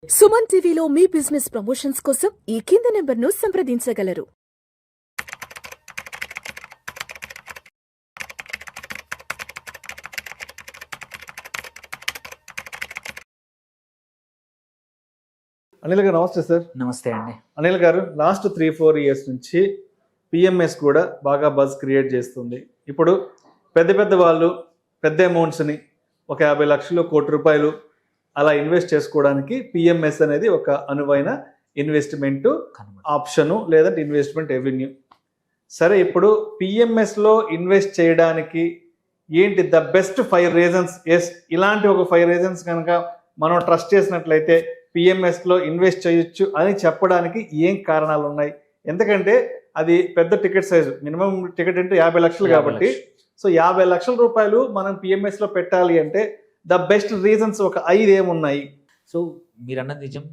సుమన్ టీవీలో మీ business promotions కోసం ఈ కింది నెంబర్ను సంప్రదించగలరు. అనిల్ గారు నమస్తే సార్. నమస్తే అండి. అనిల్ గారు, లాస్ట్ 3-4 ఇయర్స్ నుంచి పిఎంఎస్ కూడా బాగా బజ్ క్రియేట్ చేస్తుంది. ఇప్పుడు పెద్ద పెద్ద వాళ్ళు పెద్ద అమౌంట్స్ని ఒక 50 లక్షలు, కోటి రూపాయలు అలా ఇన్వెస్ట్ చేసుకోవడానికి పిఎంఎస్ అనేది ఒక అనువైన ఇన్వెస్ట్మెంట్ ఆప్షను, లేదంటే ఇన్వెస్ట్మెంట్ రెవెన్యూ. సరే, ఇప్పుడు పిఎంఎస్లో ఇన్వెస్ట్ చేయడానికి ఏంటి ద బెస్ట్ 5 రీజన్స్? ఎస్, ఇలాంటి ఒక 5 రీజన్స్ కనుక మనం ట్రస్ట్ చేసినట్లయితే పిఎంఎస్లో ఇన్వెస్ట్ చేయొచ్చు అని చెప్పడానికి ఏం కారణాలు ఉన్నాయి? ఎందుకంటే అది పెద్ద టికెట్ సైజు, మినిమం టికెట్ అంటే 50 లక్షలు కాబట్టి, సో 50 లక్షల రూపాయలు మనం పిఎంఎస్లో పెట్టాలి అంటే ద బెస్ట్ రీజన్స్ ఒక 5 ఏమున్నాయి? సో మీరు అన్నది నిజం.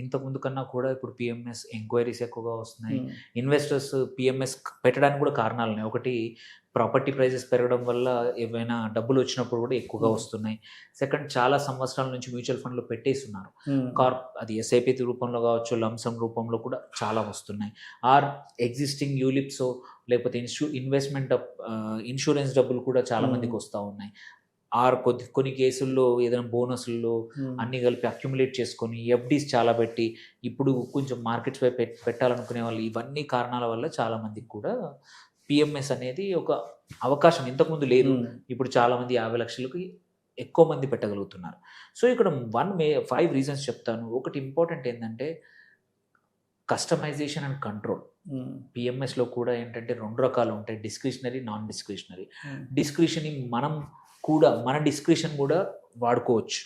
ఇంతకుముందు కన్నా కూడా ఇప్పుడు పిఎంఎస్ ఎంక్వైరీస్ ఎక్కువగా వస్తున్నాయి. ఇన్వెస్టర్స్ పిఎంఎస్ పెట్టడానికి కూడా కారణాలు ఉన్నాయి. ఒకటి, ప్రాపర్టీ ప్రైజెస్ పెరగడం వల్ల ఏవైనా డబ్బులు వచ్చినప్పుడు కూడా ఎక్కువగా వస్తున్నాయి. సెకండ్, చాలా సంవత్సరాల నుంచి మ్యూచువల్ ఫండ్లో పెట్టేస్తున్నారు. అది ఎస్ఐపి రూపంలో కావచ్చు, లంసమ్ రూపంలో కూడా చాలా వస్తున్నాయి. ఆర్ ఎగ్జిస్టింగ్ యూలిప్స్ లేకపోతే ఇన్సూరెన్స్ డబ్బులు కూడా చాలా మందికి వస్తూ ఉన్నాయి. ఆర్ కొన్ని కేసుల్లో ఏదైనా బోనస్లు అన్నీ కలిపి అక్యుములేట్ చేసుకొని ఎఫ్డీస్ చాలా పెట్టి ఇప్పుడు కొంచెం మార్కెట్స్ పై పెట్టాలనుకునే వాళ్ళు, ఇవన్నీ కారణాల వల్ల చాలా మందికి కూడా పిఎంఎస్ అనేది ఒక అవకాశం ఇంతకుముందు లేదు. ఇప్పుడు చాలామంది 50 లక్షలకి ఎక్కువ మంది పెట్టగలుగుతున్నారు. సో ఇక్కడ 5 రీజన్స్ చెప్తాను. ఒకటి ఇంపార్టెంట్ ఏంటంటే కస్టమైజేషన్ అండ్ కంట్రోల్. పిఎంఎస్లో కూడా ఏంటంటే 2 రకాలు ఉంటాయి, డిస్క్రిషనరీ, నాన్ డిస్క్రిషనరీ. డిస్క్రిషనరీ మన డిస్క్రిషన్ కూడా వాడుకోవచ్చు.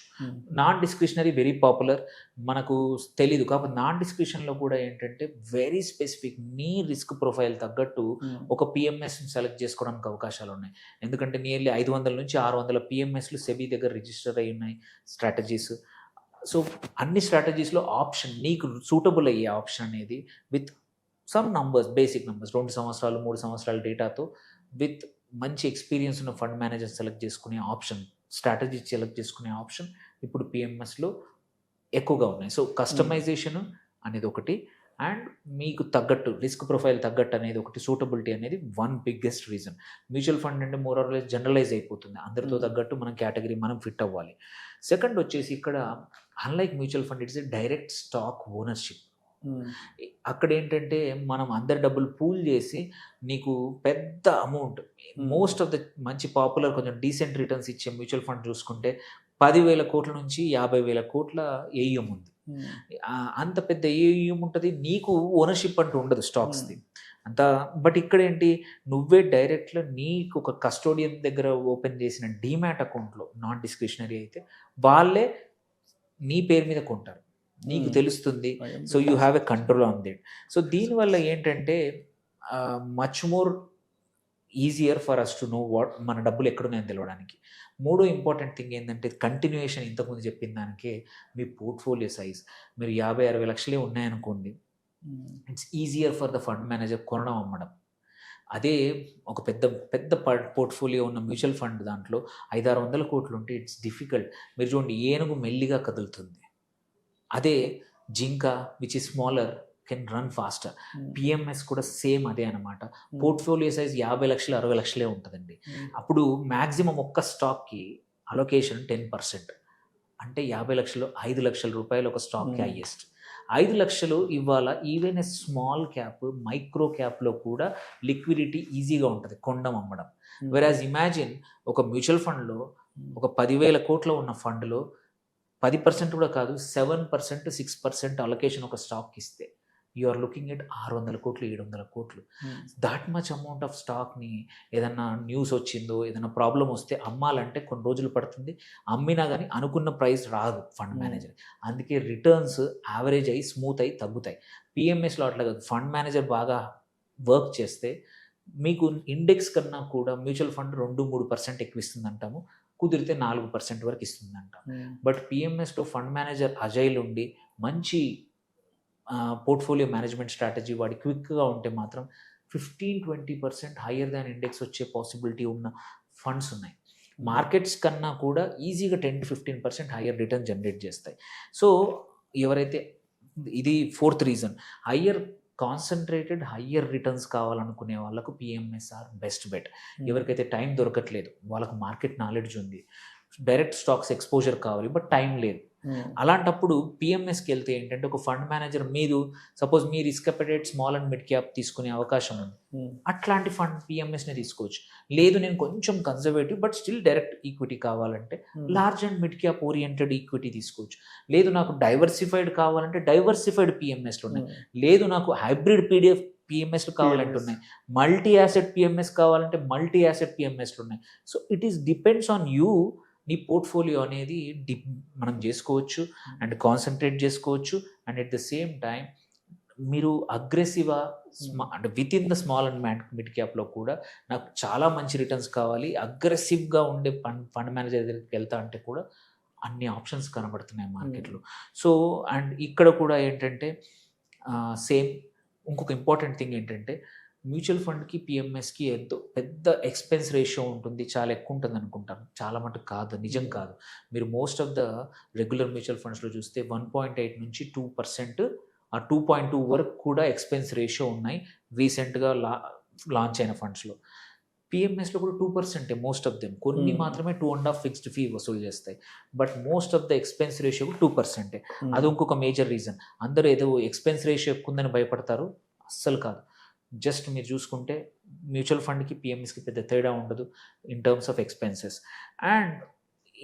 నాన్ డిస్క్రిషనరీ వెరీ పాపులర్, మనకు తెలీదు. కాబట్టి నాన్ డిస్క్రిషన్లో కూడా ఏంటంటే వెరీ స్పెసిఫిక్, నీ రిస్క్ ప్రొఫైల్ తగ్గట్టు ఒక పిఎంఎస్ని సెలెక్ట్ చేసుకోవడానికి అవకాశాలు ఉన్నాయి. ఎందుకంటే నియర్లీ 500 నుంచి 600 పిఎంఎస్లు సెబీ దగ్గర రిజిస్టర్ అయి ఉన్నాయి స్ట్రాటజీస్. సో అన్ని స్ట్రాటజీస్లో ఆప్షన్ నీకు సూటబుల్ అయ్యే ఆప్షన్ అనేది with some numbers, basic numbers, 2 సంవత్సరాలు 3 సంవత్సరాల డేటాతో విత్ మంచి ఎక్స్పీరియన్స్ ఉన్న ఫండ్ మేనేజర్ సెలెక్ట్ చేసుకునే ఆప్షన్, స్ట్రాటజీ సెలెక్ట్ చేసుకునే ఆప్షన్ ఇప్పుడు పిఎంఎస్లో ఎక్కువగా ఉన్నాయి. సో కస్టమైజేషన్ అనేది ఒకటి, అండ్ మీకు తగ్గట్టు రిస్క్ ప్రొఫైల్ తగ్గట్టు అనేది ఒకటి, సూటబిలిటీ అనేది one biggest reason. Mutual fund అంటే మోర్ ఆర్ లెస్ జనరలైజ్ అయిపోతుంది, అందరితో తగ్గట్టు మనం కేటగిరీ మనం ఫిట్ అవ్వాలి. సెకండ్ వచ్చేసి ఇక్కడ unlike mutual fund, it's a direct stock ownership. అక్కడ ఏంటంటే మనం అందరి డబ్బులు పూల్ చేసి నీకు పెద్ద అమౌంట్, మోస్ట్ ఆఫ్ ద మంచి పాపులర్ కొంచెం డీసెంట్ రిటర్న్స్ ఇచ్చే మ్యూచువల్ ఫండ్ చూసుకుంటే 10,000 కోట్ల నుంచి 50,000 కోట్ల ఏయుఎం ఉంది. అంత పెద్ద ఏయుఎం ఉంటుంది, నీకు ఓనర్షిప్ అంటూ ఉండదు స్టాక్స్ది అంత. బట్ ఇక్కడ ఏంటి, నువ్వే డైరెక్ట్లో నీకు ఒక కస్టోడియన్ దగ్గర ఓపెన్ చేసిన డీమ్యాట్ అకౌంట్లో, నాన్ డిస్క్రిషనరీ అయితే వాళ్ళే నీ పేరు మీద కొంటారు, నీకు తెలుస్తుంది. So you have a control on that. So దీనివల్ల ఏంటంటే much more easier for us to know what మన డబ్బులు ఎక్కడున్నాయని తెలవడానికి. మూడో ఇంపార్టెంట్ థింగ్ ఏంటంటే కంటిన్యూయేషన్. ఇంతకుముందు చెప్పిన దానికే మీ పోర్ట్ఫోలియో సైజ్, మీరు 50-60 లక్షలే ఉన్నాయనుకోండి, it's easier for the fund manager కొనడం అమ్మడం. అదే ఒక పెద్ద పెద్ద పోర్ట్ఫోలియో ఉన్న మ్యూచువల్ ఫండ్ దాంట్లో 500-600 కోట్లు ఉంటే ఇట్స్ డిఫికల్ట్. మీరు చూడండి, ఏనుగు మెల్లిగా కదులుతుంది, అదే జింక which is smaller can run faster. PMS కూడా సేమ్ అదే అనమాట. పోర్ట్ఫోలియో సైజ్ 50 లక్షలు 60 లక్షలే ఉంటుందండి. అప్పుడు మ్యాక్సిమం ఒక్క స్టాక్కి అలొకేషన్ 10%. అంటే 50 లక్షలు 5 లక్షల రూపాయలు ఒక స్టాక్కి హైయెస్ట్. 5 లక్షలు ఇవాళ even a small cap, micro క్యాప్లో కూడా లిక్విడిటీ ఈజీగా ఉంటుంది కొనడం అమ్మడం. వెరాజ్ ఇమాజిన్ ఒక మ్యూచువల్ ఫండ్లో ఒక 10,000 కోట్లు ఉన్న ఫండ్లో 10% కూడా కాదు, 7%, 6% అలొకేషన్ ఒక స్టాక్కి ఇస్తే యు ఆర్ లుకింగ్ ఎట్ 600 కోట్లు 700 కోట్లు. దాట్ మచ్ అమౌంట్ ఆఫ్ స్టాక్ని ఏదన్నా న్యూస్ వచ్చిందో, ఏదైనా ప్రాబ్లం వస్తే అమ్మాలంటే కొన్ని రోజులు పడుతుంది. అమ్మినా కానీ అనుకున్న ప్రైస్ రాదు ఫండ్ మేనేజర్. అందుకే రిటర్న్స్ యావరేజ్ అయ్యి స్మూత్ అయ్యి తగ్గుతాయి. పిఎంఎస్లో అట్లా కాదు, ఫండ్ మేనేజర్ బాగా వర్క్ చేస్తే మీకు ఇండెక్స్ కన్నా కూడా మ్యూచువల్ ఫండ్ 2-3% ఎక్కువ ఇస్తుంది అంటాము, కుదిరితే 4% వరకు ఇస్తుందంట. బట్ పిఎంఎస్లో ఫండ్ మేనేజర్ అజైల్ ఉండి మంచి పోర్ట్ఫోలియో మేనేజ్మెంట్ స్ట్రాటజీ వాడి క్విక్గా ఉంటే మాత్రం 15-20% హయ్యర్ దాన్ ఇండెక్స్ వచ్చే పాసిబిలిటీ ఉన్న ఫండ్స్ ఉన్నాయి. మార్కెట్స్ కన్నా కూడా ఈజీగా 10-15% హయ్యర్ రిటర్న్ జనరేట్ చేస్తాయి. సో ఎవరైతే ఇది fourth reason, concentrated higher returns కావాలనుకునే వాళ్ళకు పిఎంఎస్ఆర్ బెస్ట్ బెట్. ఎవరికైతే టైం దొరకట్లేదు, వాళ్ళకు మార్కెట్ నాలెడ్జ్ ఉంది, డైరెక్ట్ స్టాక్స్ ఎక్స్పోజర్ కావాలి బట్ టైం లేదు, అలాంటప్పుడు పిఎంఎస్కి వెళ్తే ఏంటంటే ఒక ఫండ్ మేనేజర్ మీరు suppose me risk appetite small and mid cap తీసుకునే అవకాశం ఉంది, అట్లాంటి ఫండ్ పిఎంఎస్ని తీసుకోవచ్చు. లేదు నేను కొంచెం conservative but still direct equity కావాలంటే large and mid cap oriented equity తీసుకోవచ్చు. లేదు నాకు డైవర్సిఫైడ్ కావాలంటే డైవర్సిఫైడ్ పిఎంఎస్లు ఉన్నాయి. లేదు నాకు హైబ్రిడ్ పిఎంఎస్లు కావాలంటే ఉన్నాయి. మల్టీ యాసెట్ పిఎంఎస్ కావాలంటే మల్టీ యాసెట్ పిఎంఎస్లు ఉన్నాయి. So it is depends on you. నీ పోర్ట్ఫోలియో అనేది మనం చేసుకోవచ్చు అండ్ కాన్సన్ట్రేట్ చేసుకోవచ్చు. And at the same time మీరు అగ్రెసివ్గా అంటే within the small and mid క్యాప్లో కూడా నాకు చాలా మంచి రిటర్న్స్ కావాలి, అగ్రెసివ్గా ఉండే ఫండ్ మేనేజర్ దగ్గరికి వెళ్తా అంటే కూడా అన్ని ఆప్షన్స్ కనబడుతున్నాయి మార్కెట్లో. సో అండ్ ఇక్కడ కూడా ఏంటంటే సేమ్ ఇంకొక ఇంపార్టెంట్ థింగ్ ఏంటంటే మ్యూచువల్ ఫండ్కి పిఎంఎస్కి ఎంతో పెద్ద ఎక్స్పెన్స్ రేషియో ఉంటుంది, చాలా ఎక్కువ ఉంటుంది అనుకుంటారు. చాలా మటుకు కాదు, నిజం కాదు. మీరు most of the regular mutual ఫండ్స్లో చూస్తే 1.8 నుంచి 2%, ఆ 2.2 వరకు కూడా ఎక్స్పెన్స్ రేషియో ఉన్నాయి రీసెంట్గా లాంచ్ అయిన ఫండ్స్లో. పిఎంఎస్లో కూడా 2% మోస్ట్ ఆఫ్ దెమ్. కొన్ని మాత్రమే 2.5 ఫిక్స్డ్ ఫీ వసూలు చేస్తాయి, but most of the expense ratio 2%. అది ఇంకొక మేజర్ రీజన్. అందరూ ఏదో ఎక్స్పెన్స్ రేషియో ఎక్కువ ఉందని భయపడతారు, అస్సలు కాదు. జస్ట్ మీరు చూసుకుంటే మ్యూచువల్ ఫండ్కి పిఎంఎస్కి పెద్ద తేడా ఉండదు in terms of expenses. And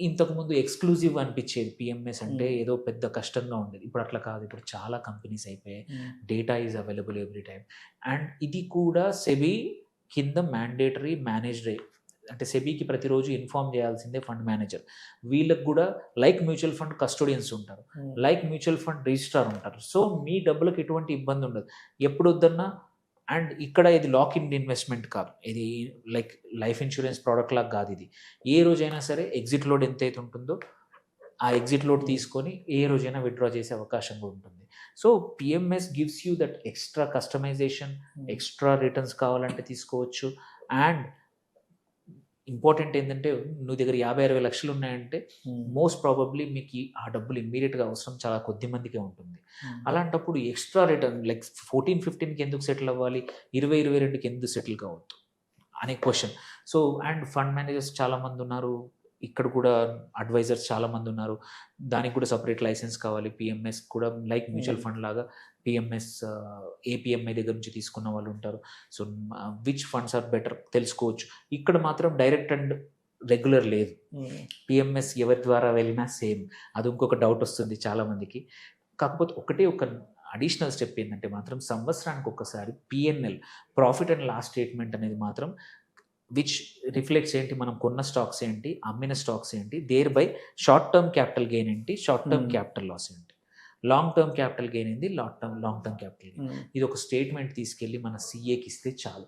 ఇంతకుముందు ఎక్స్క్లూజివ్ అనిపించేది పిఎంఎస్ అంటే ఏదో పెద్ద కష్టంగా ఉండేది, ఇప్పుడు అట్లా కాదు. ఇప్పుడు చాలా కంపెనీస్ అయిపోయాయి, data is available every time. And ఇది కూడా సెబీ కింద మ్యాండేటరీ మేనేజ్డ్, అంటే సెబీకి ప్రతిరోజు ఇన్ఫార్మ్ చేయాల్సిందే ఫండ్ మేనేజర్. వీళ్ళకి కూడా లైక్ మ్యూచువల్ ఫండ్ కస్టోడియన్స్ ఉంటారు, లైక్ మ్యూచువల్ ఫండ్ రిజిస్ట్రార్ ఉంటారు. సో మీ డబ్బులకు ఎటువంటి ఇబ్బంది ఉండదు ఎప్పుడు వద్దన్నా. అండ్ ఇక్కడ ఇది లాక్ ఇన్ ఇన్వెస్ట్మెంట్ కాదు, ఇది లైక్ లైఫ్ ఇన్సూరెన్స్ ప్రోడక్ట్ లాగా కాదు. ఇది ఏ రోజైనా సరే ఎగ్జిట్ లోడ్ ఎంతైతే ఉంటుందో ఆ ఎగ్జిట్ లోడ్ తీసుకొని ఏ రోజైనా విత్డ్రా చేసే అవకాశం కూడా ఉంటుంది. So PMS gives you that extra customization, extra returns కావాలంటే తీసుకోవచ్చు. అండ్ ఇంపార్టెంట్ ఏంటంటే నువ్వు దగ్గర 50-60 లక్షలు ఉన్నాయంటే మోస్ట్ ప్రాబబ్లీ మీకు ఆ డబ్బులు ఇమ్మీడియట్గా అవసరం చాలా కొద్ది మందికే ఉంటుంది. అలాంటప్పుడు ఎక్స్ట్రా రిటర్న్ లైక్ 14-15కి ఎందుకు సెటిల్ అవ్వాలి, 20-22కి ఎందుకు సెటిల్ కావద్దు అనే question. So and fund managers చాలామంది ఉన్నారు, ఇక్కడ కూడా అడ్వైజర్స్ చాలామంది ఉన్నారు, దానికి కూడా సపరేట్ లైసెన్స్ కావాలి. పిఎంఎస్ కూడా లైక్ మ్యూచువల్ ఫండ్ లాగా పిఎంఎస్ ఏపీఎంఐ దగ్గర నుంచి తీసుకున్న వాళ్ళు ఉంటారు. So which funds are better తెలుసుకోవచ్చు. ఇక్కడ మాత్రం డైరెక్ట్ అండ్ రెగ్యులర్ లేదు. పిఎంఎస్ ఎవరి ద్వారా వెళ్ళినా సేమ్. అది ఇంకొక డౌట్ వస్తుంది చాలామందికి. కాకపోతే ఒక అడిషనల్ స్టెప్ ఏంటంటే మాత్రం సంవత్సరానికి ఒక్కసారి PNL, profit and loss statement అనేది మాత్రం విచ్ రిఫ్లెక్ట్స్ ఏంటి, మనం కొన్న స్టాక్స్ ఏంటి, అమ్మిన స్టాక్స్ ఏంటి, thereby short term capital gain ఏంటి, షార్ట్ టర్మ్ క్యాపిటల్ లాస్ ఏంటి, లాంగ్ టర్మ్ క్యాపిటల్ గెయిన్ ఏంటి, లాంగ్ టర్మ్ క్యాపిటల్ గెయిన్. ఇది ఒక స్టేట్మెంట్ తీసుకెళ్ళి మన సీఏకి ఇస్తే చాలు.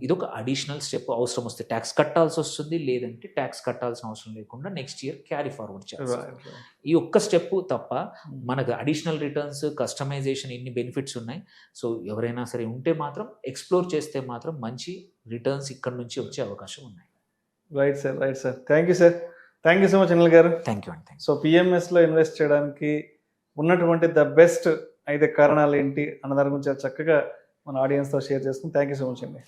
ఇది ఒక అడిషనల్ స్టెప్. అవసరం వస్తే ట్యాక్స్ కట్టాల్సి వస్తుంది, లేదంటే ట్యాక్స్ కట్టాల్సిన అవసరం లేకుండా నెక్స్ట్ ఇయర్ క్యారీ ఫార్వర్డ్ చేయాలి. ఈ ఒక్క స్టెప్ తప్ప మనకు అడిషనల్ రిటర్న్స్, కస్టమైజేషన్, ఇన్ని బెనిఫిట్స్ ఉన్నాయి. సో ఎవరైనా సరే ఉంటే మాత్రం ఎక్స్ప్లోర్ చేస్తే మాత్రం మంచి రిటర్న్స్ ఇక్కడ నుంచి వచ్చే అవకాశం ఉన్నాయి. Right sir. Thank you sir. Thank you so much Anil గారు. థ్యాంక్ యూ అండి. సో పిఎంఎస్లో ఇన్వెస్ట్ చేయడానికి ఉన్నటువంటి ద బెస్ట్ 5 కారణాలు ఏంటి అన్న దాని గురించి చక్కగా మన ఆడియన్స్తో షేర్ చేసుకుని థ్యాంక్ యూ సో మచ్ అండి.